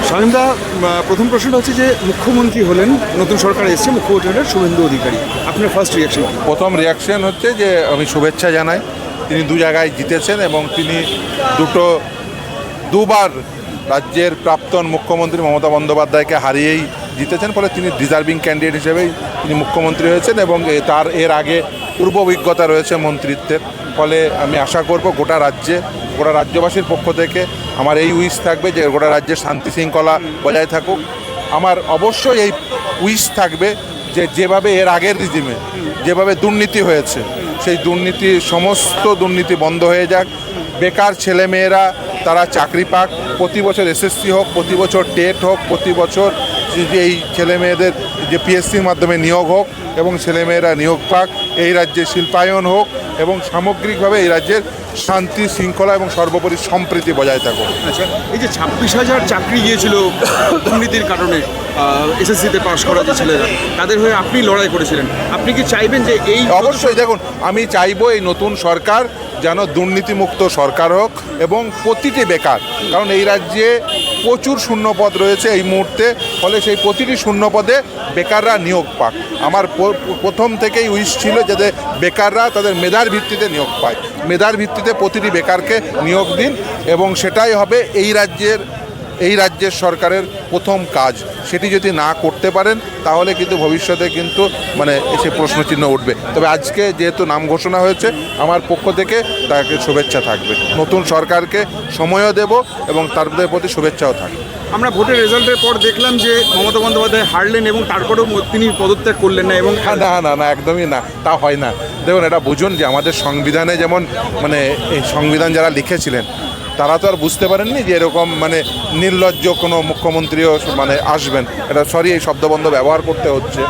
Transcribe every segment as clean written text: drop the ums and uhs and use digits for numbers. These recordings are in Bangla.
শামীমদা, প্রথম প্রশ্নটা হচ্ছে যে মুখ্যমন্ত্রী হলেন, নতুন সরকার এসেছে, মুখ্যমন্ত্রী হলেন শুভেন্দু অধিকারী, আপনার ফার্স্ট রিয়াকশন? প্রথম রিয়াকশন হচ্ছে যে আমি শুভেচ্ছা জানাই। তিনি দু জায়গায় জিতেছেন এবং তিনি দুবার রাজ্যের প্রাক্তন মুখ্যমন্ত্রী মমতা বন্দ্যোপাধ্যায়কে হারিয়েই জিতেছেন, ফলে তিনি ডিজার্ভিং ক্যান্ডিডেট হিসেবেই তিনি মুখ্যমন্ত্রী হয়েছেন এবং তার এর আগে পূর্ব অভিজ্ঞতা রয়েছে মন্ত্রিত্বের। ফলে আমি আশা করব গোটা রাজ্যবাসীর পক্ষ থেকে আমার এই উইশ থাকবে যে গোটা রাজ্যের শান্তি শৃঙ্খলা বজায় থাকুক। আমার অবশ্যই এই উইশ থাকবে যে যেভাবে এর আগের রিজিমে যেভাবে দুর্নীতি হয়েছে, সেই সমস্ত দুর্নীতি বন্ধ হয়ে যাক। বেকার ছেলেমেয়েরা তারা চাকরি পাক, প্রতি বছর এসএসসি হোক, প্রতি বছর টেট হোক, প্রতি বছর এই ছেলেমেয়েদের যে পিএসসির মাধ্যমে নিয়োগ হোক এবং ছেলেমেয়েরা নিয়োগ পাক, এই রাজ্যে শিল্পায়ন হোক এবং সামগ্রিকভাবে এই রাজ্যের শান্তি শৃঙ্খলা এবং সর্বোপরি সম্প্রীতি বজায় থাকুক। আচ্ছা, এই যে 26,000 চাকরি গিয়েছিল দুর্নীতির কারণে এসএসসিতে পাশ করা যে ছেলেরা, তাদের হয়ে আপনি লড়াই করেছিলেন, আপনি কি চাইবেন যে এই? অবশ্যই, দেখুন, আমি চাইবো এই নতুন সরকার যেন দুর্নীতিমুক্ত সরকার হোক এবং প্রতিটি বেকার, কারণ এই রাজ্যে প্রচুর শূন্যপদ রয়েছে এই মুহূর্তে, ফলে সেই প্রতিটি শূন্যপদে বেকাররা নিয়োগ পাক। আমার প্রথম থেকেই উইশ ছিল যাতে বেকাররা তাদের মেধার ভিত্তিতে নিয়োগ পায়। মেধার ভিত্তিতে প্রতিটি বেকারকে নিয়োগ দিন এবং সেটাই হবে এই রাজ্যের সরকারের প্রথম কাজ। সেটি যদি না করতে পারেন তাহলে কিন্তু ভবিষ্যতে কিন্তু এসে প্রশ্নচিহ্ন উঠবে। তবে আজকে যেহেতু নাম ঘোষণা হয়েছে, আমার পক্ষ থেকে তাকে শুভেচ্ছা থাকবে। নতুন সরকারকে সময়ও দেব এবং তাদের প্রতি শুভেচ্ছাও থাকবে। আমরা ভোটের রেজাল্টের পর দেখলাম যে মমতা বন্দ্যোপাধ্যায় হারলেন এবং তারপরেও তিনি পদত্যাগ করলেন না এবং না একদমই না, তা হয় না। দেখুন, এটা বুঝুন যে আমাদের সংবিধানে যেমন এই সংবিধান যারা লিখেছিলেন তারা তো আর বুঝতে পারেননি যে এরকম নির্লজ্জ কোনো মুখ্যমন্ত্রীও আসবেন। এটা এই শব্দবন্ধ ব্যবহার করতে হচ্ছে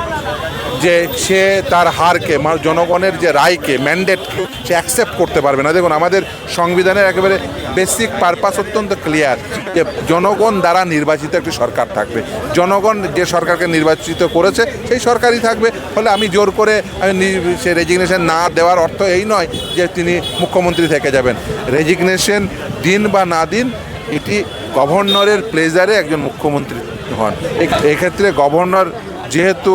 যে সে তার হারকে, জনগণের যে রায়কে, ম্যান্ডেটকে সে অ্যাকসেপ্ট করতে পারবে না। দেখুন, আমাদের সংবিধানের একেবারে বেসিক পারপাস অত্যন্ত ক্লিয়ার যে জনগণ দ্বারা নির্বাচিত একটি সরকার থাকবে। জনগণ যে সরকারকে নির্বাচিত করেছে সেই সরকারই থাকবে। ফলে আমি জোর করে সে রেজিগনেশন না দেওয়ার অর্থ এই নয় যে তিনি মুখ্যমন্ত্রী থেকে যাবেন। রেজিগনেশন দিন বা না দিন, এটি গভর্নরের প্লেজারে একজন মুখ্যমন্ত্রী হন। এক্ষেত্রে গভর্নর যেহেতু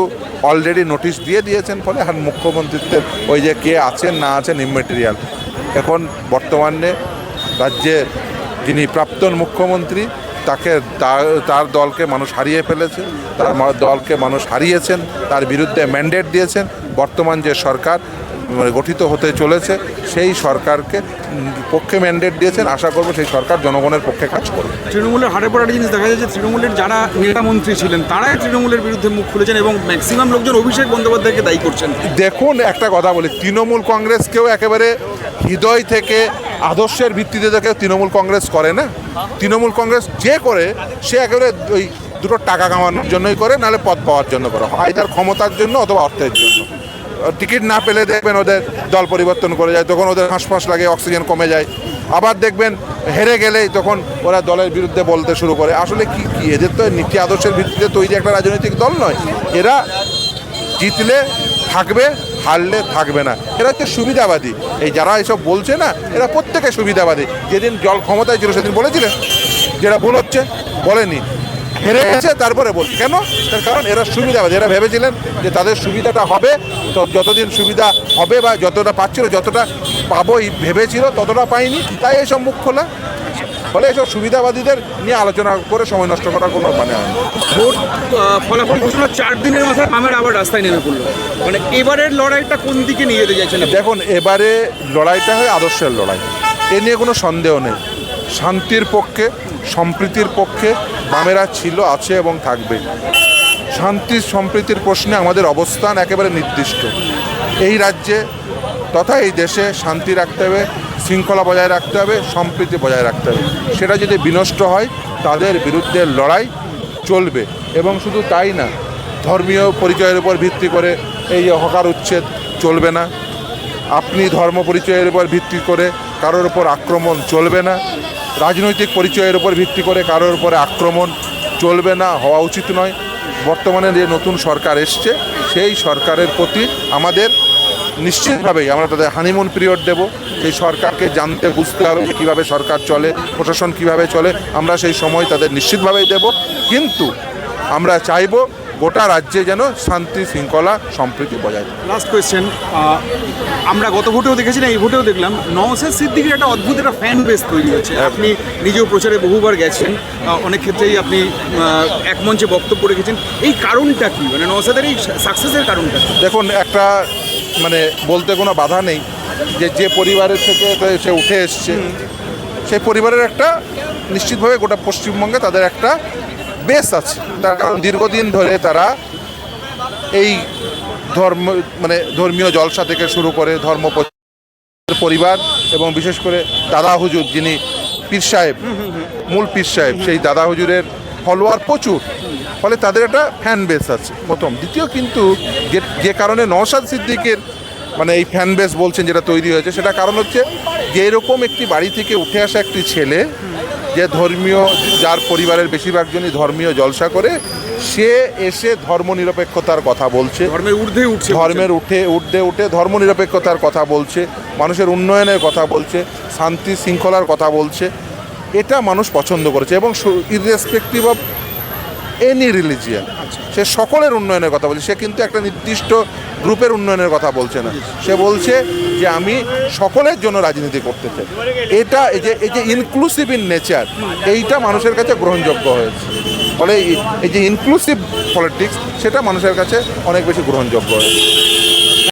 অলরেডি নোটিশ দিয়ে দিয়েছেন, ফলে আর মুখ্যমন্ত্রীত্বের ওই যে কে আছেন না আছেন ইমমেটেরিয়াল। এখন বর্তমানে রাজ্যের যিনি প্রাক্তন মুখ্যমন্ত্রী, তার দলকে মানুষ হারিয়ে ফেলেছে, তার দলকে মানুষ হারিয়েছেন, তার বিরুদ্ধে ম্যান্ডেট দিয়েছেন। বর্তমান যে সরকার গঠিত হতে চলেছে সেই সরকারকে পক্ষে ম্যান্ডেট দিয়েছেন। আশা করব সেই সরকার জনগণের পক্ষে কাজ করবে। তৃণমূলের হারে পড়া জিনিস দেখা যায় যে তৃণমূলের যারা নেতা মন্ত্রী ছিলেন তারাই তৃণমূলের বিরুদ্ধে মুখ খুলেছেন এবং ম্যাক্সিমাম লোকজন অভিষেক বন্দ্যোপাধ্যায়কে দায়ী করছেন। দেখুন, একটা কথা বলি, তৃণমূল কংগ্রেসকেও একেবারে হৃদয় থেকে আদর্শের ভিত্তিতে দেখে তৃণমূল কংগ্রেস করে না। তৃণমূল কংগ্রেস যে করে সে একেবারে ওই দুটো টাকা কামানোর জন্যই করে, নাহলে পদ পাওয়ার জন্য করে, হয় তার ক্ষমতার জন্য অথবা অর্থের জন্য। টিকিট না পেলে দেখবেন ওদের দল পরিবর্তন করে যায়, তখন ওদের হাঁসফাঁস লাগে, অক্সিজেন কমে যায়। আবার দেখবেন হেরে গেলেই তখন ওরা দলের বিরুদ্ধে বলতে শুরু করে। আসলে কি এদের তো নীতি আদর্শের ভিত্তিতে তৈরি একটা রাজনৈতিক দল নয়। এরা জিতলে থাকবে, হারলে থাকবে না। এরা হচ্ছে সুবিধাবাদী। এই যারা এসব বলছে না, এরা প্রত্যেকে সুবিধাবাদী। যেদিন জল ক্ষমতায় ছিল সেদিন বলেছিলেন যেটা ভুল হচ্ছে, বলেনি, হেরে গেছে তারপরে বলছি কেন? তার কারণ এরা সুবিধাবাদী। এরা ভেবেছিলেন যে তাদের সুবিধাটা হবে, তো যতদিন সুবিধা হবে বা যতটা পাচ্ছিল, যতটা পাবোই ভেবেছিল ততটা পাইনি, তাই এইসব মুখ খোলা। ফলে এইসব সুবিধাবাদীদের নিয়ে আলোচনা করে সময় নষ্ট করার কোনো হয় না। ভোট ফলাফল ঘোষণা 4 দিনের মাথায় আমরা আবার রাস্তায় নেমে পড়লো। এবারের লড়াইটা কোন দিকে নিয়ে যেতে চাইছেন? দেখুন, এবারে লড়াইটা হয় আদর্শের লড়াই, এ নিয়ে কোনো সন্দেহ নেই। শান্তির পক্ষে, সম্প্রীতির পক্ষে বামেরা ছিল, আছে এবং থাকবে। শান্তি সম্প্রীতির প্রশ্নে আমাদের অবস্থান একেবারে নির্দিষ্ট। এই রাজ্যে তথা এই দেশে শান্তি রাখতে হবে, শৃঙ্খলা বজায় রাখতে হবে, সম্প্রীতি বজায় রাখতে হবে। সেটা যদি বিনষ্ট হয় তাদের বিরুদ্ধে লড়াই চলবে। এবং শুধু তাই না, ধর্মীয় পরিচয়ের উপর ভিত্তি করে এই হকার উচ্ছেদ চলবে না। আপনি ধর্ম পরিচয়ের উপর ভিত্তি করে কারোর উপর আক্রমণ চলবে না। রাজনৈতিক পরিচয়ের উপর ভিত্তি করে কারোর উপরে আক্রমণ চলবে না, হওয়া উচিত নয়। বর্তমানে যে নতুন সরকার এসছে সেই সরকারের প্রতি আমাদের নিশ্চিতভাবেই আমরা তাদের হানিমুন পিরিয়ড দেব। সেই সরকারকে জানতে বুঝতে হবে যে কীভাবে সরকার চলে, প্রশাসন কিভাবে চলে। আমরা সেই সময় তাদের নিশ্চিতভাবেই দেব, কিন্তু আমরা চাইব গোটা রাজ্যে যেন শান্তি শৃঙ্খলা সম্প্রীতি বজায় থাকে। লাস্ট কোয়েশ্চেন, আমরা গত ভোটেও দেখেছি না, এই ভোটেও দেখলাম নওশাদ সিদ্দিকীর একটা অদ্ভুত একটা ফ্যান বেস তৈরি হয়েছে। আপনি নিজেও প্রচারে বহুবার গেছেন, অনেক ক্ষেত্রেই আপনি এক মঞ্চে বক্তব্য রেখেছেন। এই কারণটা কি, মানে নওশাদের এই সাকসেসের কারণটা কি? দেখুন, একটা মানে বলতে কোনো বাধা নেই যে পরিবারের থেকে সে উঠে এসছে, সেই পরিবারের একটা নিশ্চিতভাবে গোটা পশ্চিমবঙ্গে তাদের একটা বেস আছে। তার কারণ দীর্ঘদিন ধরে তারা এই ধর্মীয় জলসা থেকে শুরু করে পরিবার এবং বিশেষ করে দাদা হুজুর, যিনি পীর সাহেব, মূল পীর সাহেব, সেই দাদা হুজুরের ফলোয়ার প্রচুর, ফলে তাদের একটা ফ্যান বেস আছে প্রথম। দ্বিতীয়, কিন্তু যে কারণে নওশাদ সিদ্দিকের এই ফ্যান বেস বলছেন যেটা তৈরি হয়েছে, সেটা কারণ হচ্ছে যে এরকম একটি বাড়ি থেকে উঠে আসা একটি ছেলে, যে যার পরিবারের বেশিরভাগ জনই ধর্মীয় জলসা করে, সে এসে ধর্মনিরপেক্ষতার কথা বলছে, ধর্মের উঠে ধর্মনিরপেক্ষতার কথা বলছে, মানুষের উন্নয়নের কথা বলছে, শান্তি শৃঙ্খলার কথা বলছে। এটা মানুষ পছন্দ করেছে, এবং ইররেসপেক্টিভ অফ এনি রিলিজিয়ান, সে সকলের উন্নয়নের কথা বলছে। সে কিন্তু একটা নির্দিষ্ট গ্রুপের উন্নয়নের কথা বলছে না, সে বলছে যে আমি সকলের জন্য রাজনীতি করতে চাই। এই যে ইনক্লুসিভ ইন নেচার, এইটা মানুষের কাছে গ্রহণযোগ্য হয়েছে। ফলে এই যে ইনক্লুসিভ পলিটিক্স, সেটা মানুষের কাছে অনেক বেশি গ্রহণযোগ্য হয়েছে।